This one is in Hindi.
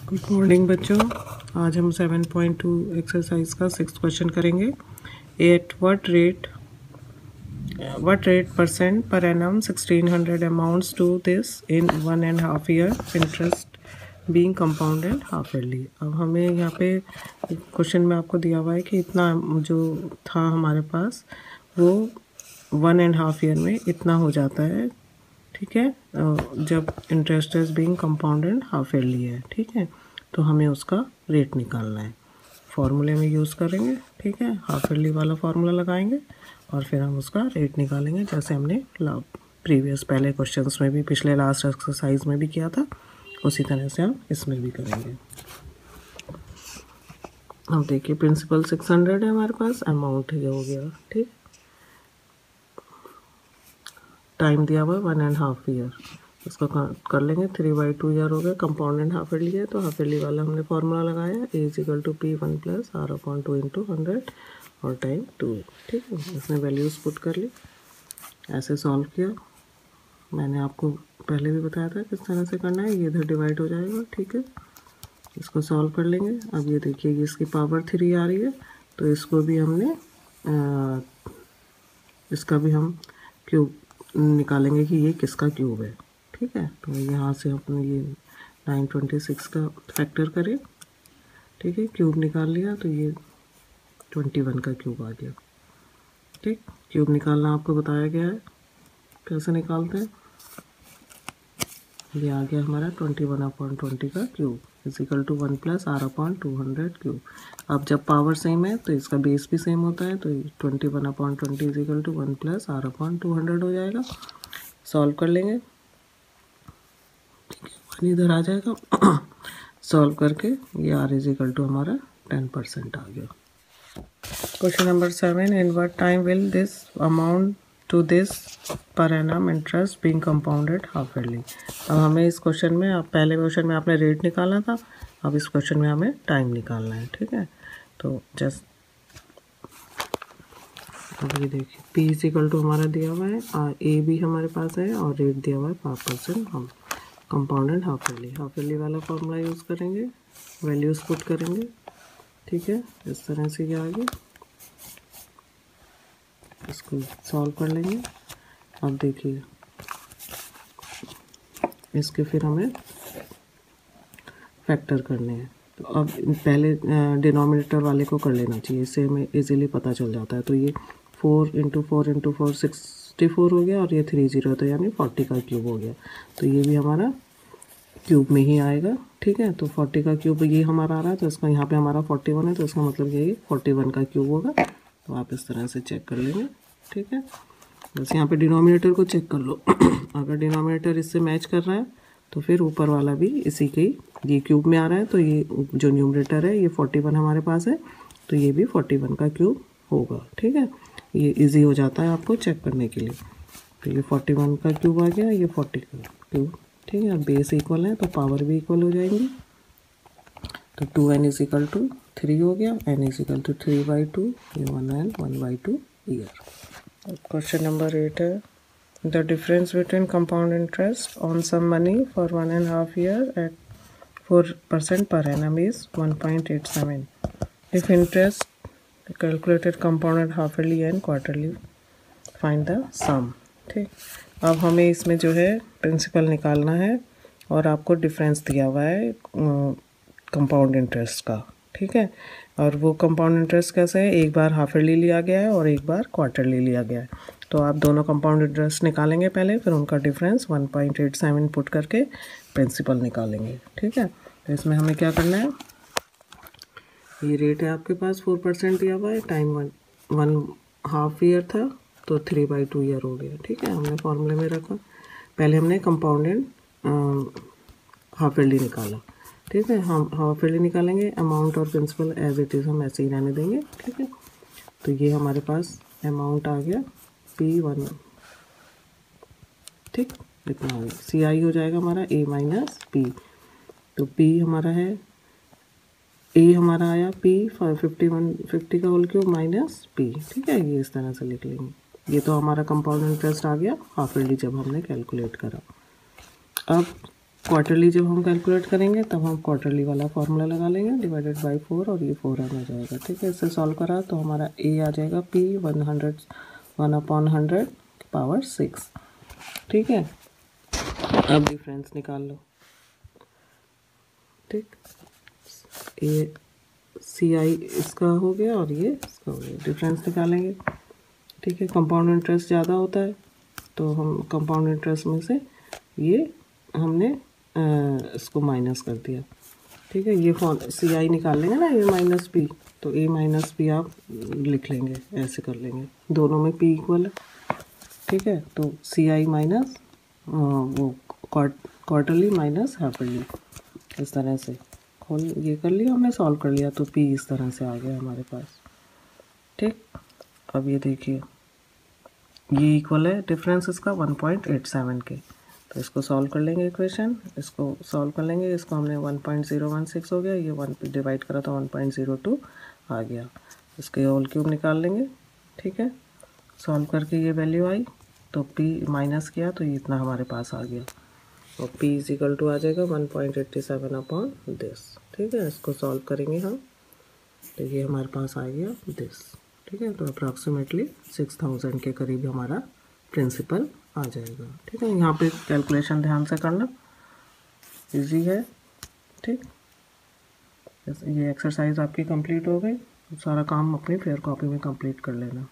गुड मॉर्निंग बच्चों। आज हम 7.2 एक्सरसाइज का 6th क्वेश्चन करेंगे। At what rate percent per annum 1600 amounts to this in 1.5 year, interest being compounded half yearly. अब हमें यहाँ पे क्वेश्चन में आपको दिया हुआ है कि इतना जो था हमारे पास वो 1.5 ईयर में इतना हो जाता है, ठीक है, जब interest is being compounded half yearly है, ठीक है। तो हमें उसका रेट निकालना है, फॉर्मूले में यूज़ करेंगे, ठीक है। हाफ ईयरली वाला फार्मूला लगाएंगे और फिर हम उसका रेट निकालेंगे, जैसे हमने प्रीवियस पहले क्वेश्चंस में भी, पिछले लास्ट एक्सरसाइज में भी किया था, उसी तरह से हम इसमें भी करेंगे। अब देखिए प्रिंसिपल 600 है हमारे पास, अमाउंट ये हो गया, ठीक। टाइम दिया हुआ है 1.5 ईयर, इसको कर लेंगे 3/2 ईयर हो गया। कंपाउंडेड हाफ ईयरली है तो हाफ ईयरली वाला हमने फार्मूला लगाया, A = P1 + R/2 × 100 और टाइम 2, ठीक है। इसमें वैल्यूज़ पुट कर ली, ऐसे सॉल्व किया। मैंने आपको पहले भी बताया था किस तरह से करना है, ये इधर डिवाइड हो जाएगा, ठीक है। इसको सॉल्व कर लेंगे। अब ये देखिए ये इसकी पावर 3 आ रही है, तो इसको भी हमने इसका भी हम क्यूब निकालेंगे कि ये किसका क्यूब है, ठीक है। तो यहाँ से अपने ये 926 का फैक्टर करें, ठीक है। क्यूब निकाल लिया तो ये 21 का क्यूब आ गया, ठीक। क्यूब निकालना आपको बताया गया है, कैसे निकालते हैं। ये आ गया हमारा 21/20 का क्यूब = 1 + R/200 क्यूब। अब जब पावर सेम है तो इसका बेस भी सेम होता है, तो 21/20 = 1 + R/200 हो जाएगा। सॉल्व कर लेंगे, ठीक है, 1 इधर आ जाएगा। सॉल्व करके ये R = हमारा 10% आ गया। Question number 7, in what time will this amount to this per annum interest being compounded half yearly. अब हमें इस क्वेश्चन में, अब पहले क्वेश्चन में आपने रेट निकालना था, अब इस क्वेश्चन में हमें टाइम निकालना है, ठीक है। तो जस्ट अब ये देखिए P = हमारा दिया हुआ है और A भी हमारे पास है और रेट दिया हुआ है 5%। हम कंपाउंडेड हाफ ईयरली वाला फॉर्मूला यूज़ करेंगे, वैल्यूज़ पुट करेंगे, ठीक है। इस तरह से ये आगे इसको सॉल्व कर लेंगे। अब देखिए इसके फिर हमें फैक्टर करने हैं, तो अब पहले डिनोमिनेटर वाले को कर लेना चाहिए, इससे हमें इजीली पता चल जाता है। तो ये 4 × 4 × 4 64 हो गया और ये 30 तो यानी 40 का क्यूब हो गया। तो ये भी हमारा क्यूब में ही आएगा, ठीक है। तो 40 का क्यूब ये हमारा आ रहा है, तो इसका यहाँ पे हमारा 41 है, तो इसका मतलब यही 41 का क्यूब होगा। तो आप इस तरह से चेक कर लेंगे, ठीक है। बस यहाँ पे डिनोमिनेटर को चेक कर लो। अगर डिनोमिनेटर इससे मैच कर रहा है तो फिर ऊपर वाला भी इसी के, ये क्यूब में आ रहा है, तो ये जो न्यूमरेटर है ये 41 हमारे पास है, तो ये भी 41 का क्यूब होगा, ठीक है। ये इजी हो जाता है आपको चेक करने के लिए। तो ये 41 का क्यूब आ गया, ये 40 का क्यूब, ठीक है। बेस इक्वल है तो पावर भी इक्वल हो जाएंगी। तो 2n = 3 हो गया, n = 3/2, ये 1/2 ईयर। क्वेश्चन नंबर 8 है, the difference between compound interest on sum money for 1.5 year at 4% per annum is 1.87 if interest calculated compounded half yearly and quarterly, find the sum, ठीक। अब हमें इसमें जो है प्रिंसिपल निकालना है और आपको डिफरेंस दिया हुआ है कंपाउंड इंटरेस्ट का, ठीक है। और वो कंपाउंड इंटरेस्ट कैसे है, एक बार हाफ ईयरली लिया गया है और एक बार क्वार्टरली लिया गया है। तो आप दोनों कंपाउंड इंटरेस्ट निकालेंगे पहले, फिर उनका डिफरेंस 1.87 पुट करके प्रिंसिपल निकालेंगे, ठीक है। तो इसमें हमें क्या करना है, ये रेट है आपके पास 4% दिया हुआ है, टाइम 1.5 ईयर था तो 3/2 ईयर हो गया, ठीक है। हमने फॉर्मूले में रखा, पहले हमने कंपाउंडेड हाफ ईयरली निकाला, ठीक है। हम हाफ ईयरली निकालेंगे, अमाउंट और प्रिंसिपल एज इट इज़ हम ऐसे ही रहने देंगे, ठीक है। तो ये हमारे पास अमाउंट आ गया P1, ठीक, इतना हो गया। CI हो जाएगा हमारा A - P, तो P हमारा है, A हमारा आया P 50 का होल क्यूब माइनस P, ठीक है। ये इस तरह से लिख लेंगे। ये तो हमारा कंपाउंड इंटरेस्ट आ गया हाफ ईयरली जब हमने कैलकुलेट करा। अब क्वार्टरली जब हम कैलकुलेट करेंगे तब हम क्वार्टरली वाला फार्मूला लगा लेंगे, डिवाइडेड बाय 4 और ये 4 आ जाएगा। ठीक है, इससे सॉल्व करा तो हमारा ए आ जाएगा P 1/100 पावर 6। ठीक है, अब डिफरेंस निकाल लो। ठीक, ये CI इसका हो गया और ये इसका हो गया, डिफरेंस निकालेंगे। ठीक है, कंपाउंड इंटरेस्ट ज़्यादा होता है तो हम कंपाउंड इंटरेस्ट में से ये हमने इसको माइनस कर दिया। ठीक है, ये CI निकाल लेंगे ना, A माइनस पी, तो A माइनस पी आप लिख लेंगे, ऐसे कर लेंगे, दोनों में P इक्वल है। ठीक है, तो CI माइनस वो क्वार्टरली माइनस हाफरली, इस तरह से खोल ये कर लिया हमने, सॉल्व कर लिया, तो P इस तरह से आ गया हमारे पास। ठीक, अब ये देखिए ये इक्वल है डिफरेंस इसका 1.87 के, तो इसको सॉल्व कर लेंगे इक्वेशन, इसको सॉल्व कर लेंगे, इसको हमने 1.016 हो गया, ये 1 पे डिवाइड करा तो 1.02 आ गया, इसके होल क्यूब निकाल लेंगे। ठीक है, सॉल्व करके ये वैल्यू आई तो P माइनस किया तो ये इतना हमारे पास आ गया, और P इज इक्वल टू आ जाएगा 1.87 अपॉन दिस। ठीक है, इसको सॉल्व करेंगे हम तो ये हमारे पास आ गया दिस। ठीक है, तो अप्रॉक्सीमेटली 6000 के करीब हमारा प्रिंसिपल आ जाएगा। ठीक है, यहाँ पे कैलकुलेशन ध्यान से करना, इजी है। ठीक, ये एक्सरसाइज आपकी कंप्लीट हो गई, सारा काम अपनी फेयर कॉपी में कंप्लीट कर लेना।